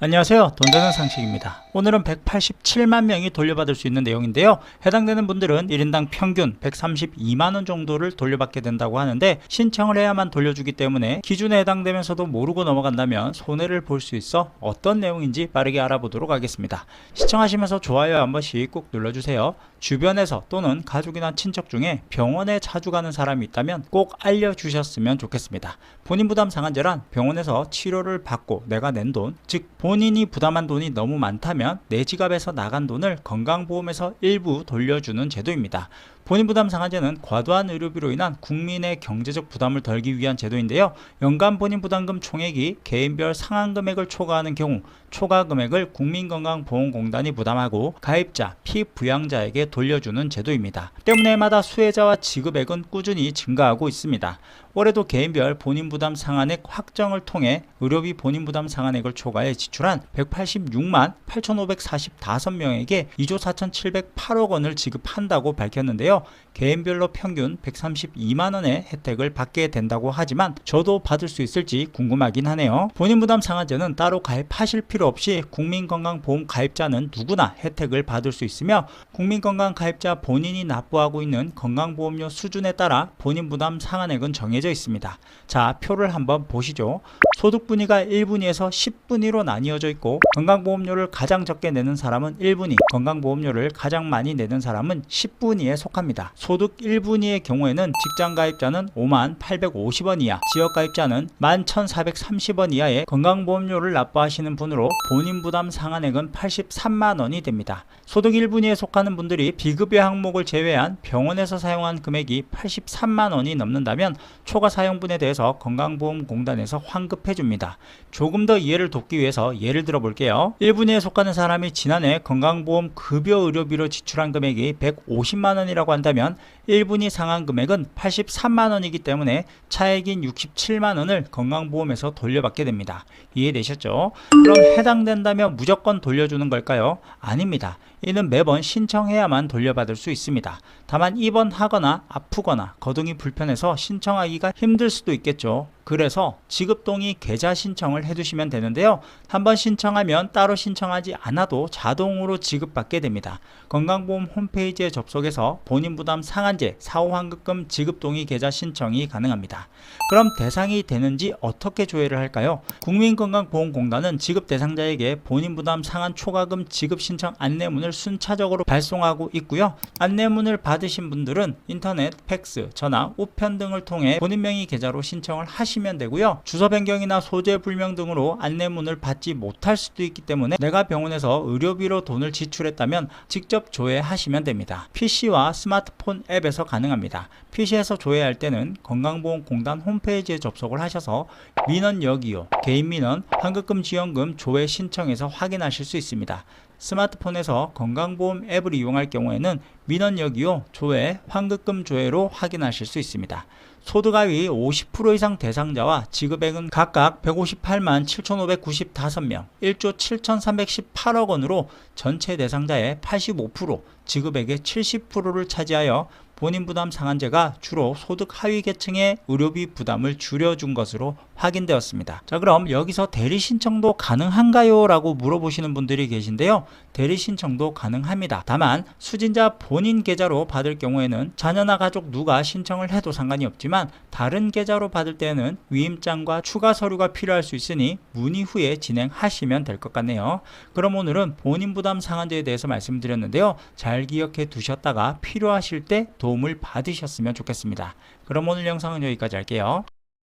안녕하세요. 돈 되는 상식입니다. 오늘은 187만 명이 돌려받을 수 있는 내용인데요. 해당되는 분들은 1인당 평균 132만원 정도를 돌려받게 된다고 하는데, 신청을 해야만 돌려주기 때문에 기준에 해당되면서도 모르고 넘어간다면 손해를 볼 수 있어 어떤 내용인지 빠르게 알아보도록 하겠습니다. 시청하시면서 좋아요 한 번씩 꼭 눌러주세요. 주변에서 또는 가족이나 친척 중에 병원에 자주 가는 사람이 있다면 꼭 알려주셨으면 좋겠습니다. 본인 부담 상한제란 병원에서 치료를 받고 내가 낸 돈, 즉 본인이 부담한 돈이 너무 많다면 내 지갑에서 나간 돈을 건강보험에서 일부 돌려주는 제도입니다. 본인 부담 상한제는 과도한 의료비로 인한 국민의 경제적 부담을 덜기 위한 제도인데요. 연간 본인 부담금 총액이 개인별 상한 금액을 초과하는 경우 초과 금액을 국민건강보험공단이 부담하고 가입자, 피부양자에게 돌려주는 제도입니다. 때문에 해마다 수혜자와 지급액은 꾸준히 증가하고 있습니다. 올해도 개인별 본인 부담 상한액 확정을 통해 의료비 본인 부담 상한액을 초과해 지출한 186만 8,545명에게 2조 4,708억 원을 지급한다고 밝혔는데요. 개인별로 평균 132만원의 혜택을 받게 된다고 하지만 저도 받을 수 있을지 궁금하긴 하네요. 본인 부담 상한제는 따로 가입하실 필요 없이 국민건강보험 가입자는 누구나 혜택을 받을 수 있으며, 국민건강 가입자 본인이 납부하고 있는 건강보험료 수준에 따라 본인 부담 상한액은 정해져 있습니다. 자, 표를 한번 보시죠. 소득분위가 1분위에서 10분위로 나뉘어져 있고, 건강보험료를 가장 적게 내는 사람은 1분위, 건강보험료를 가장 많이 내는 사람은 10분위에 속합니다. 소득 1분위의 경우에는 직장 가입자는 5만 850원 이하, 지역 가입자는 11,430원 이하의 건강보험료를 납부하시는 분으로 본인 부담 상한액은 83만원이 됩니다. 소득 1분위에 속하는 분들이 비급여 항목을 제외한 병원에서 사용한 금액이 83만원이 넘는다면 초과 사용분에 대해서 건강보험공단에서 환급해 줍니다. 조금 더 이해를 돕기 위해서 예를 들어 볼게요. 1분위에 속하는 사람이 지난해 건강보험 급여 의료비로 지출한 금액이 150만원이라고 한다면 1분위 상한 금액은 83만원이기 때문에 차액인 67만원을 건강보험에서 돌려받게 됩니다. 이해되셨죠? 그럼 해당된다면 무조건 돌려주는 걸까요? 아닙니다. 이는 매번 신청해야만 돌려받을 수 있습니다. 다만 입원하거나 아프거나 거동이 불편해서 신청하기가 힘들 수도 있겠죠. 그래서 지급동의 계좌 신청을 해두시면 되는데요. 한번 신청하면 따로 신청하지 않아도 자동으로 지급받게 됩니다. 건강보험 홈페이지에 접속해서 본인 부담 상한제 사후환급금 지급동의 계좌 신청이 가능합니다. 그럼 대상이 되는지 어떻게 조회를 할까요? 국민건강보험공단은 지급 대상자에게 본인 부담 상한 초과금 지급 신청 안내문을 순차적으로 발송하고 있고요. 안내문을 받으신 분들은 인터넷, 팩스, 전화, 우편 등을 통해 본인 명의 계좌로 신청을 하시면 되고요. 주소 변경이나 소재 불명 등으로 안내문을 받지 못할 수도 있기 때문에 내가 병원에서 의료비로 돈을 지출했다면 직접 조회하시면 됩니다. PC와 스마트폰 앱에서 가능합니다. PC에서 조회할 때는 건강보험공단 홈페이지에 접속을 하셔서 민원 여기요, 개인민원, 환급금 지원금 조회 신청에서 확인하실 수 있습니다. 스마트폰에서 건강보험 앱을 이용할 경우에는 민원 여기요, 조회, 환급금 조회로 확인하실 수 있습니다. 소득 하위 50% 이상 대상자와 지급액은 각각 158만 7,595명, 1조 7,318억 원으로 전체 대상자의 85%, 지급액의 70%를 차지하여 본인 부담 상한제가 주로 소득 하위 계층의 의료비 부담을 줄여준 것으로 확인되었습니다. 자, 그럼 여기서 대리 신청도 가능한가요? 라고 물어보시는 분들이 계신데요. 대리 신청도 가능합니다. 다만 수진자 본인 계좌로 받을 경우에는 자녀나 가족 누가 신청을 해도 상관이 없지만, 다른 계좌로 받을 때는 위임장과 추가 서류가 필요할 수 있으니 문의 후에 진행하시면 될 것 같네요. 그럼 오늘은 본인 부담 상한제에 대해서 말씀드렸는데요. 잘 기억해 두셨다가 필요하실 때 도움을 받으셨으면 좋겠습니다. 그럼 오늘 영상은 여기까지 할게요.